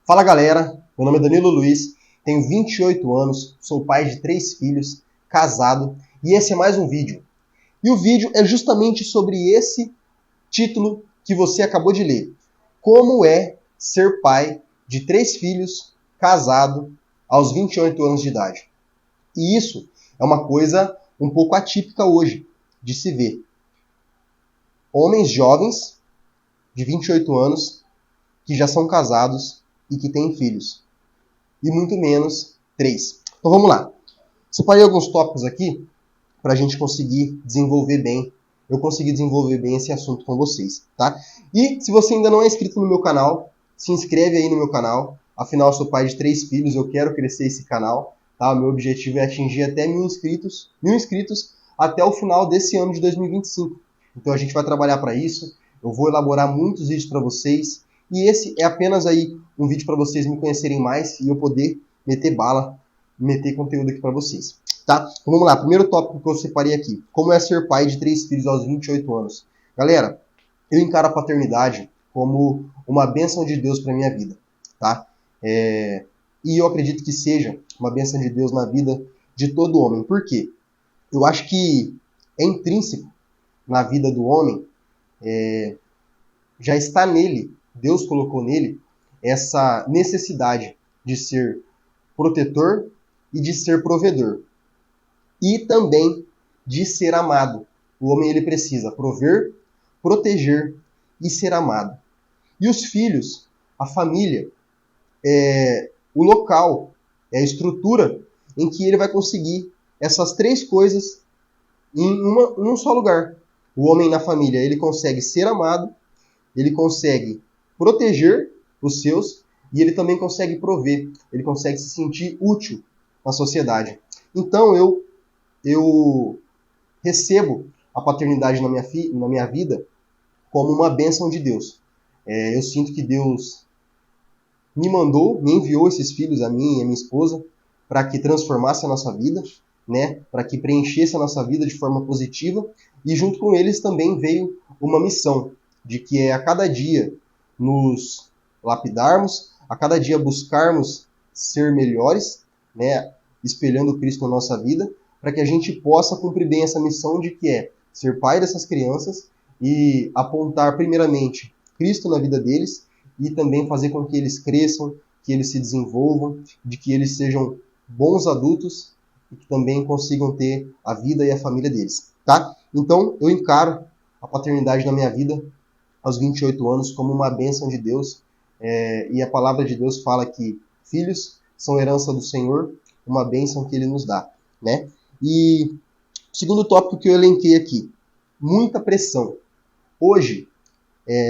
Fala galera, meu nome é Danilo Luiz, tenho 28 anos, sou pai de 3 filhos, casado e esse é mais um vídeo. E o vídeo é justamente sobre esse título que você acabou de ler. Como é ser pai de 3 filhos, casado, aos 28 anos de idade. E isso é uma coisa um pouco atípica hoje de se ver. Homens jovens de 28 anos que já são casados e que têm filhos. E muito menos 3. Então vamos lá. Separei alguns tópicos aqui para a gente conseguir desenvolver bem. Eu consegui desenvolver bem esse assunto com vocês, tá? E se você ainda não é inscrito no meu canal, se inscreve aí no meu canal. Afinal, eu sou pai de 3 filhos, eu quero crescer esse canal, tá? O meu objetivo é atingir até 1.000 inscritos até o final desse ano de 2025. Então a gente vai trabalhar para isso. Eu vou elaborar muitos vídeos para vocês. E esse é apenas aí um vídeo para vocês me conhecerem mais e eu poder meter bala, meter conteúdo aqui para vocês. Tá? Então vamos lá, primeiro tópico que eu separei aqui. Como é ser pai de 3 filhos aos 28 anos? Galera, eu encaro a paternidade como uma bênção de Deus para minha vida. Tá? E eu acredito que seja uma bênção de Deus na vida de todo homem. Por quê? Eu acho que é intrínseco na vida do homem, já está nele, Deus colocou nele essa necessidade de ser protetor e de ser provedor. E também de ser amado. O homem ele precisa prover, proteger e ser amado. E os filhos, a família, é o local, é a estrutura em que ele vai conseguir essas 3 coisas em um só lugar. O homem na família ele consegue ser amado, ele consegue proteger os seus e ele também consegue prover, ele consegue se sentir útil na sociedade. Então eu recebo a paternidade na minha vida como uma bênção de Deus. Eu sinto que Deus me enviou esses filhos, a mim e a minha esposa, para que transformasse a nossa vida, né? Para que preenchesse a nossa vida de forma positiva. E junto com eles também veio uma missão, de que é a cada dia nos lapidarmos, a cada dia buscarmos ser melhores, né? Espelhando Cristo na nossa vida, para que a gente possa cumprir bem essa missão de que é ser pai dessas crianças e apontar primeiramente Cristo na vida deles e também fazer com que eles cresçam, que eles se desenvolvam, de que eles sejam bons adultos e que também consigam ter a vida e a família deles, tá? Então, eu encaro a paternidade na minha vida aos 28 anos como uma bênção de Deus, e a palavra de Deus fala que filhos são herança do Senhor, uma bênção que Ele nos dá, né? E o segundo tópico que eu elenquei aqui, muita pressão. Hoje,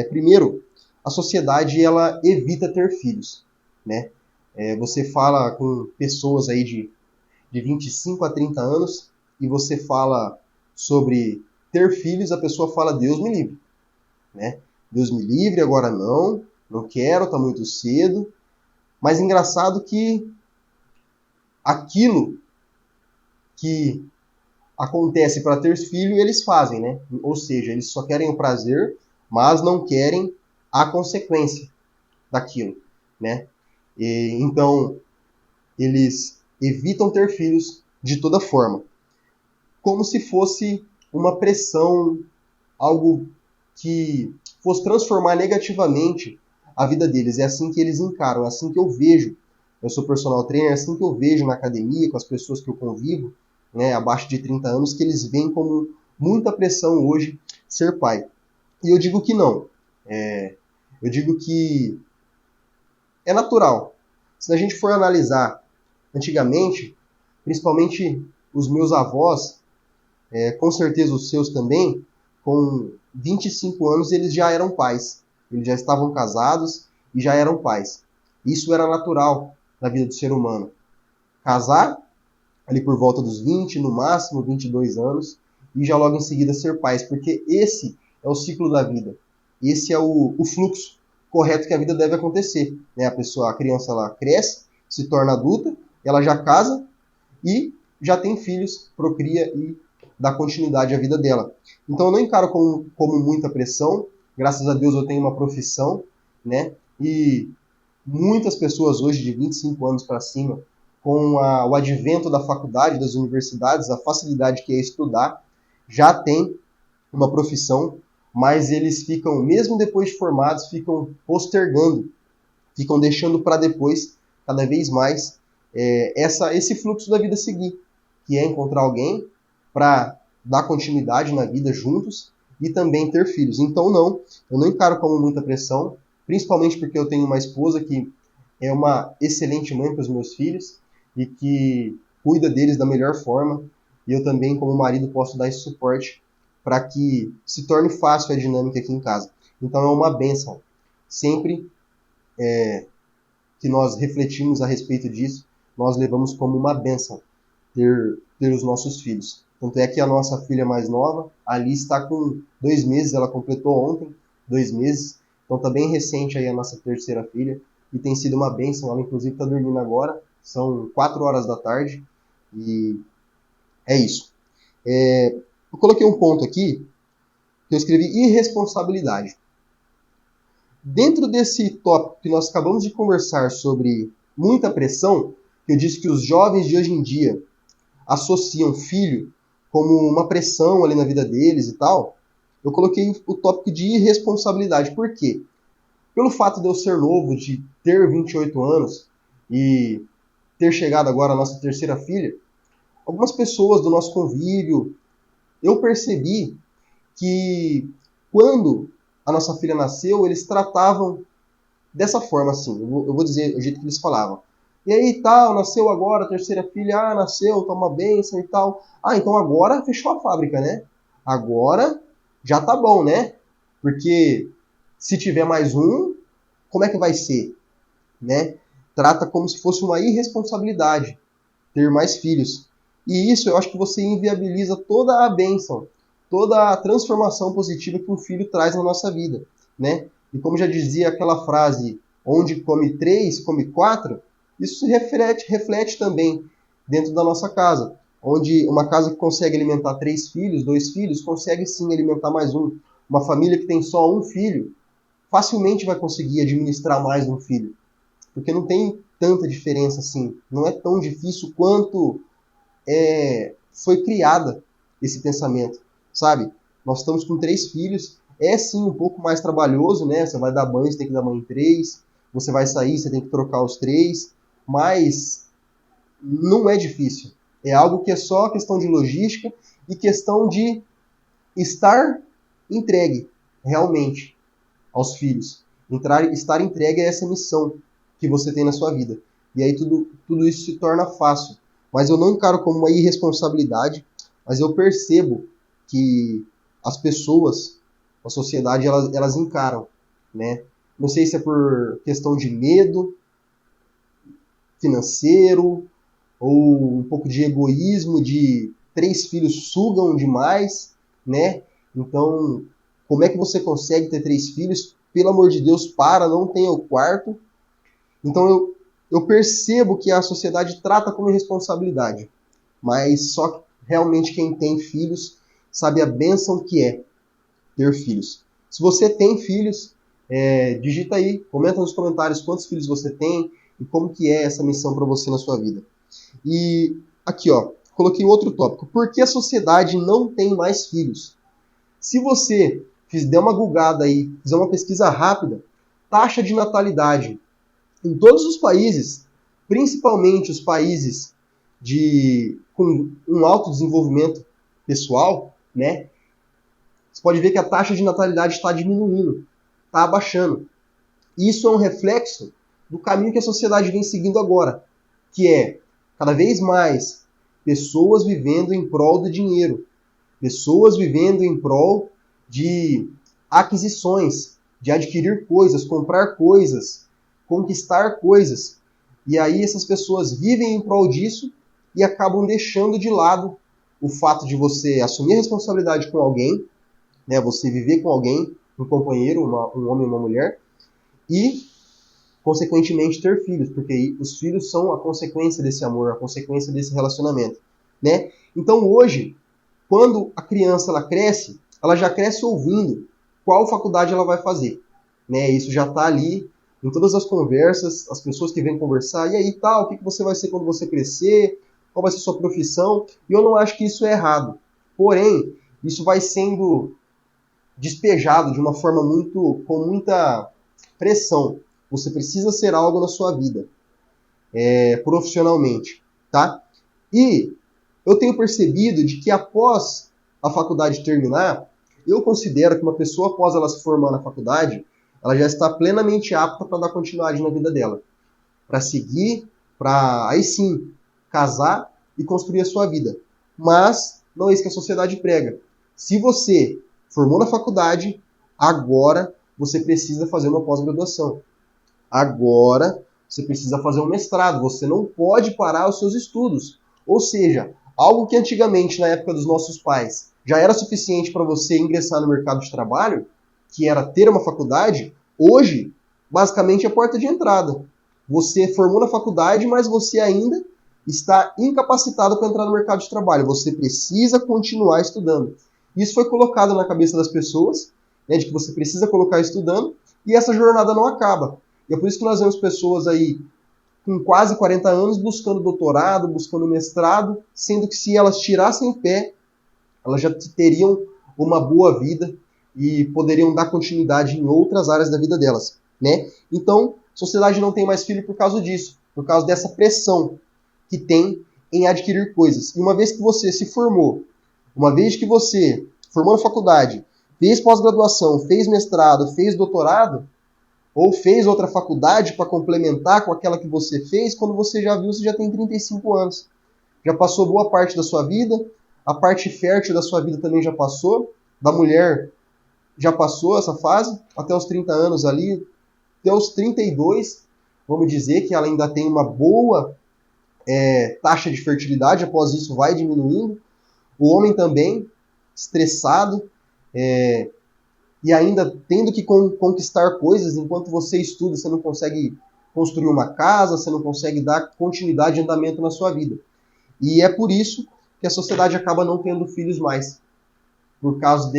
primeiro, a sociedade ela evita ter filhos, né? Você fala com pessoas aí de 25 a 30 anos e você fala sobre ter filhos, a pessoa fala, Deus me livre, né? Deus me livre, agora não quero, tá muito cedo. Mas engraçado que aquilo que acontece para ter filho, eles fazem, né? Ou seja, eles só querem o prazer, mas não querem a consequência daquilo, né? Então, eles evitam ter filhos de toda forma. Como se fosse uma pressão, algo que fosse transformar negativamente a vida deles. É assim que eles encaram, é assim que eu vejo. Eu sou personal trainer, é assim que eu vejo na academia, com as pessoas que eu convivo, né, abaixo de 30 anos, que eles veem como muita pressão hoje ser pai. E eu digo que não. Eu digo que é natural. Se a gente for analisar antigamente, principalmente os meus avós, com certeza os seus também, com 25 anos eles já eram pais. Eles já estavam casados e já eram pais. Isso era natural na vida do ser humano. Casar, ali por volta dos 20, no máximo 22 anos, e já logo em seguida ser pais, porque esse é o ciclo da vida. Esse é o fluxo correto que a vida deve acontecer, né? A criança ela cresce, se torna adulta, ela já casa e já tem filhos, procria e dá continuidade à vida dela. Então eu não encaro como muita pressão. Graças a Deus eu tenho uma profissão, né? E Muitas pessoas hoje de 25 anos para cima, com o advento da faculdade, das universidades, a facilidade que é estudar, já tem uma profissão, mas eles ficam, mesmo depois de formados, ficam postergando, ficam deixando para depois, cada vez mais, esse fluxo da vida seguir, que é encontrar alguém para dar continuidade na vida juntos e também ter filhos. Então não, eu não encaro como muita pressão, principalmente porque eu tenho uma esposa que é uma excelente mãe para os meus filhos e que cuida deles da melhor forma, e eu também, como marido, posso dar esse suporte para que se torne fácil a dinâmica aqui em casa. Então é uma bênção. Sempre que nós refletimos a respeito disso, nós levamos como uma bênção ter os nossos filhos. Tanto é que a nossa filha mais nova, ali está com 2 meses, ela completou ontem 2 meses, então está bem recente aí a nossa terceira filha, e tem sido uma bênção. Ela inclusive está dormindo agora, são 4 horas da tarde, e é isso. Eu coloquei um ponto aqui, que eu escrevi irresponsabilidade. Dentro desse tópico que nós acabamos de conversar sobre muita pressão, que eu disse que os jovens de hoje em dia associam filho como uma pressão ali na vida deles e tal, eu coloquei o tópico de irresponsabilidade. Por quê? Pelo fato de eu ser novo, de ter 28 anos e ter chegado agora a nossa terceira filha, algumas pessoas do nosso convívio, eu percebi que quando a nossa filha nasceu, eles tratavam dessa forma, assim, eu vou dizer o jeito que eles falavam. E aí, tal, nasceu agora, a terceira filha, nasceu, tá uma bênção e tal. Então agora fechou a fábrica, né? Agora já tá bom, né? Porque se tiver mais um, como é que vai ser? Né? Trata como se fosse uma irresponsabilidade ter mais filhos. E isso eu acho que você inviabiliza toda a bênção, toda a transformação positiva que um filho traz na nossa vida, né? E como já dizia aquela frase, onde come 3, come 4, isso se reflete também dentro da nossa casa, onde uma casa que consegue alimentar 3 filhos, 2 filhos, consegue sim alimentar mais um. Uma família que tem só um filho, facilmente vai conseguir administrar mais um filho, porque não tem tanta diferença assim, não é tão difícil quanto foi criada esse pensamento, sabe? Nós estamos com 3 filhos, é sim um pouco mais trabalhoso, né? Você vai dar banho, você tem que dar banho em 3, você vai sair, você tem que trocar os 3, mas não é difícil. É algo que é só questão de logística e questão de estar entregue realmente aos filhos. Estar entregue a essa missão que você tem na sua vida. E aí tudo isso se torna fácil. Mas eu não encaro como uma irresponsabilidade, mas eu percebo que as pessoas, a sociedade, elas encaram, né? Não sei se é por questão de medo financeiro, ou um pouco de egoísmo, de 3 filhos sugam demais, né? Então, como é que você consegue ter 3 filhos? Pelo amor de Deus, não tenha o quarto. Então, eu percebo que a sociedade trata como irresponsabilidade, mas só realmente quem tem filhos sabe a bênção que é ter filhos. Se você tem filhos, digita aí, comenta nos comentários quantos filhos você tem e como que é essa missão para você na sua vida. E aqui, ó, coloquei outro tópico. Por que a sociedade não tem mais filhos? Se você der uma googada aí, fizer uma pesquisa rápida, taxa de natalidade em todos os países, principalmente os países com um alto desenvolvimento pessoal, né? Você pode ver que a taxa de natalidade está diminuindo, está abaixando. Isso é um reflexo do caminho que a sociedade vem seguindo agora, que é cada vez mais pessoas vivendo em prol do dinheiro, pessoas vivendo em prol de aquisições, de adquirir coisas, comprar coisas, conquistar coisas. E aí essas pessoas vivem em prol disso e acabam deixando de lado o fato de você assumir a responsabilidade com alguém, né, você viver com alguém, um companheiro, um homem e uma mulher, e consequentemente ter filhos, porque os filhos são a consequência desse amor, a consequência desse relacionamento, né? Então hoje, quando a criança ela cresce, ela já cresce ouvindo qual faculdade ela vai fazer, né? Isso já está ali Em todas as conversas, as pessoas que vêm conversar, e aí tal, o que você vai ser quando você crescer, qual vai ser sua profissão, e eu não acho que isso é errado. Porém, isso vai sendo despejado de uma forma com muita pressão. Você precisa ser algo na sua vida, profissionalmente, tá? E eu tenho percebido de que após a faculdade terminar, eu considero que uma pessoa, após ela se formar na faculdade, ela já está plenamente apta para dar continuidade na vida dela. Para seguir, para aí sim, casar e construir a sua vida. Mas não é isso que a sociedade prega. Se você formou na faculdade, agora você precisa fazer uma pós-graduação. Agora você precisa fazer um mestrado. Você não pode parar os seus estudos. Ou seja, algo que antigamente, na época dos nossos pais, já era suficiente para você ingressar no mercado de trabalho, que era ter uma faculdade, hoje, basicamente, é a porta de entrada. Você formou na faculdade, mas você ainda está incapacitado para entrar no mercado de trabalho. Você precisa continuar estudando. Isso foi colocado na cabeça das pessoas, né, de que você precisa colocar estudando, e essa jornada não acaba. E é por isso que nós vemos pessoas aí com quase 40 anos buscando doutorado, buscando mestrado, sendo que se elas tirassem o pé, elas já teriam uma boa vida e poderiam dar continuidade em outras áreas da vida delas, né? Então, a sociedade não tem mais filho por causa disso, por causa dessa pressão que tem em adquirir coisas. E uma vez que você se formou, uma vez que você formou na faculdade, fez pós-graduação, fez mestrado, fez doutorado, ou fez outra faculdade para complementar com aquela que você fez, quando você já viu, você já tem 35 anos. Já passou boa parte da sua vida, a parte fértil da sua vida também já passou, da mulher já passou essa fase, até os 30 anos ali, até os 32, vamos dizer que ela ainda tem uma boa taxa de fertilidade, após isso vai diminuindo. O homem também, estressado, e ainda tendo que conquistar coisas, enquanto você estuda, você não consegue construir uma casa, você não consegue dar continuidade e andamento na sua vida. E é por isso que a sociedade acaba não tendo filhos mais, por causa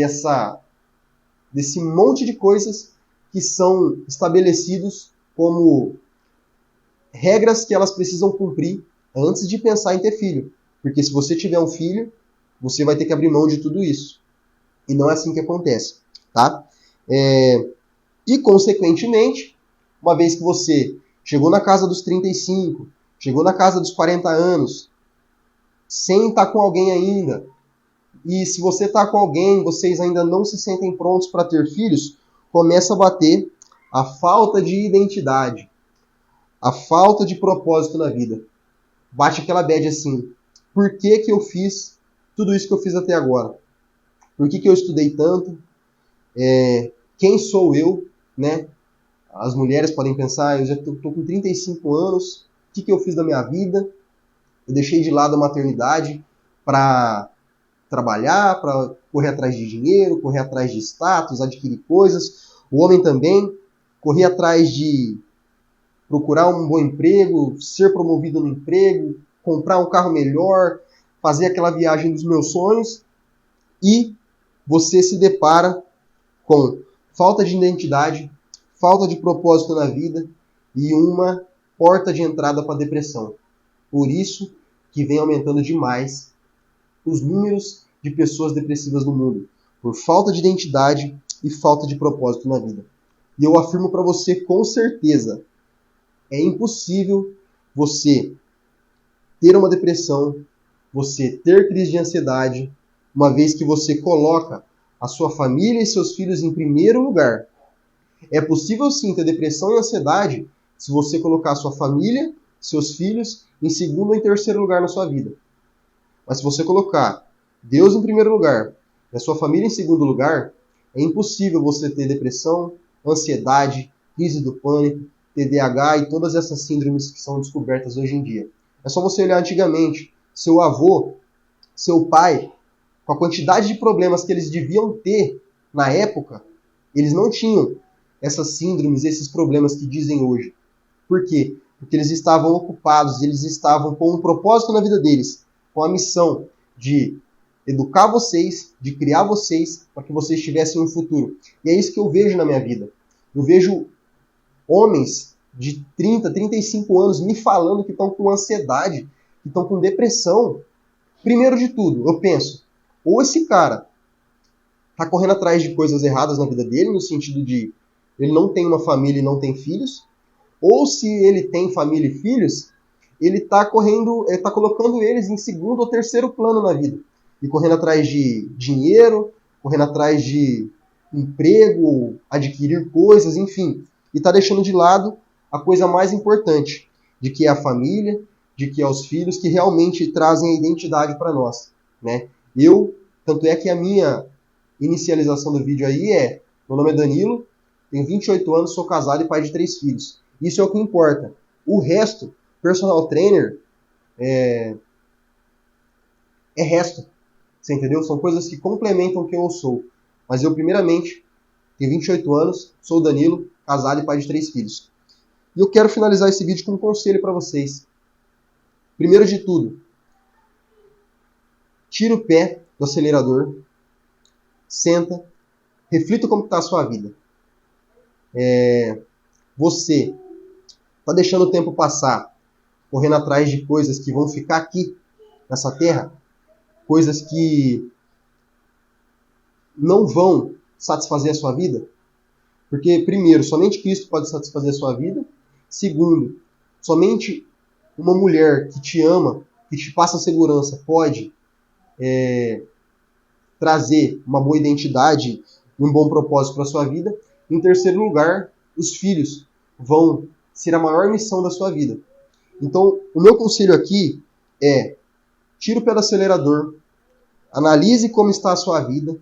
desse monte de coisas que são estabelecidos como regras que elas precisam cumprir antes de pensar em ter filho. Porque se você tiver um filho, você vai ter que abrir mão de tudo isso. E não é assim que acontece. Tá? E, consequentemente, uma vez que você chegou na casa dos 35, chegou na casa dos 40 anos, sem estar com alguém ainda, e se você está com alguém, vocês ainda não se sentem prontos para ter filhos, começa a bater a falta de identidade, a falta de propósito na vida. Bate aquela bad assim, por que eu fiz tudo isso que eu fiz até agora? Por que eu estudei tanto? Quem sou eu, né? As mulheres podem pensar, eu já estou com 35 anos, o que eu fiz da minha vida? Eu deixei de lado a maternidade para trabalhar, para correr atrás de dinheiro, correr atrás de status, adquirir coisas. O homem também, correr atrás de procurar um bom emprego, ser promovido no emprego, comprar um carro melhor, fazer aquela viagem dos meus sonhos, e você se depara com falta de identidade, falta de propósito na vida e uma porta de entrada para a depressão. Por isso que vem aumentando demais os números de pessoas depressivas no mundo, por falta de identidade e falta de propósito na vida. E eu afirmo para você com certeza, é impossível você ter uma depressão, você ter crise de ansiedade, uma vez que você coloca a sua família e seus filhos em primeiro lugar. É possível sim ter depressão e ansiedade se você colocar a sua família, seus filhos, em segundo ou em terceiro lugar na sua vida. Mas se você colocar Deus em primeiro lugar e a sua família em segundo lugar, é impossível você ter depressão, ansiedade, crise do pânico, TDAH e todas essas síndromes que são descobertas hoje em dia. É só você olhar antigamente, seu avô, seu pai, com a quantidade de problemas que eles deviam ter na época, eles não tinham essas síndromes, esses problemas que dizem hoje. Por quê? Porque eles estavam ocupados, eles estavam com um propósito na vida deles, com a missão de educar vocês, de criar vocês, para que vocês tivessem um futuro. E é isso que eu vejo na minha vida. Eu vejo homens de 30, 35 anos me falando que estão com ansiedade, que estão com depressão. Primeiro de tudo, eu penso, ou esse cara está correndo atrás de coisas erradas na vida dele, no sentido de ele não tem uma família e não tem filhos, ou se ele tem família e filhos, ele está colocando eles em segundo ou terceiro plano na vida. E correndo atrás de dinheiro, correndo atrás de emprego, adquirir coisas, enfim. E está deixando de lado a coisa mais importante, de que é a família, de que é os filhos, que realmente trazem a identidade para nós, né? Tanto é que a minha inicialização do vídeo aí meu nome é Danilo, tenho 28 anos, sou casado e pai de 3 filhos. Isso é o que importa. O resto, personal trainer, é resto. Você entendeu? São coisas que complementam quem eu sou. Mas eu, primeiramente, tenho 28 anos, sou o Danilo, casado e pai de 3 filhos. E eu quero finalizar esse vídeo com um conselho para vocês. Primeiro de tudo, tira o pé do acelerador, senta, reflita como está a sua vida. Você está deixando o tempo passar, correndo atrás de coisas que vão ficar aqui, nessa terra, coisas que não vão satisfazer a sua vida? Porque, primeiro, somente Cristo pode satisfazer a sua vida. Segundo, somente uma mulher que te ama, que te passa segurança, pode trazer uma boa identidade e um bom propósito para a sua vida. Em terceiro lugar, os filhos vão ser a maior missão da sua vida. Então, o meu conselho aqui é: tira o pé do acelerador, analise como está a sua vida,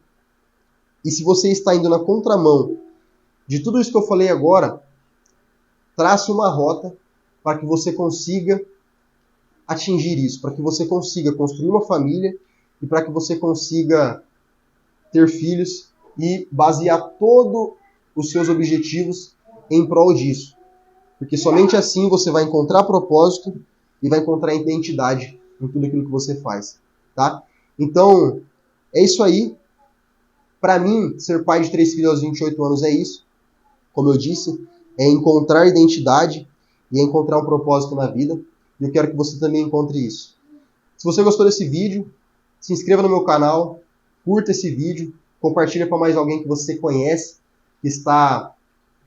e se você está indo na contramão de tudo isso que eu falei agora, trace uma rota para que você consiga atingir isso, para que você consiga construir uma família e para que você consiga ter filhos e basear todos os seus objetivos em prol disso. Porque somente assim você vai encontrar propósito e vai encontrar identidade em tudo aquilo que você faz, tá? Então, é isso aí. Para mim, ser pai de 3 filhos aos 28 anos é isso. Como eu disse, é encontrar identidade e é encontrar um propósito na vida. E eu quero que você também encontre isso. Se você gostou desse vídeo, se inscreva no meu canal, curta esse vídeo, compartilha para mais alguém que você conhece, que está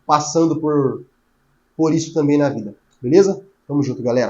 passando por isso também na vida. Beleza? Tamo junto, galera.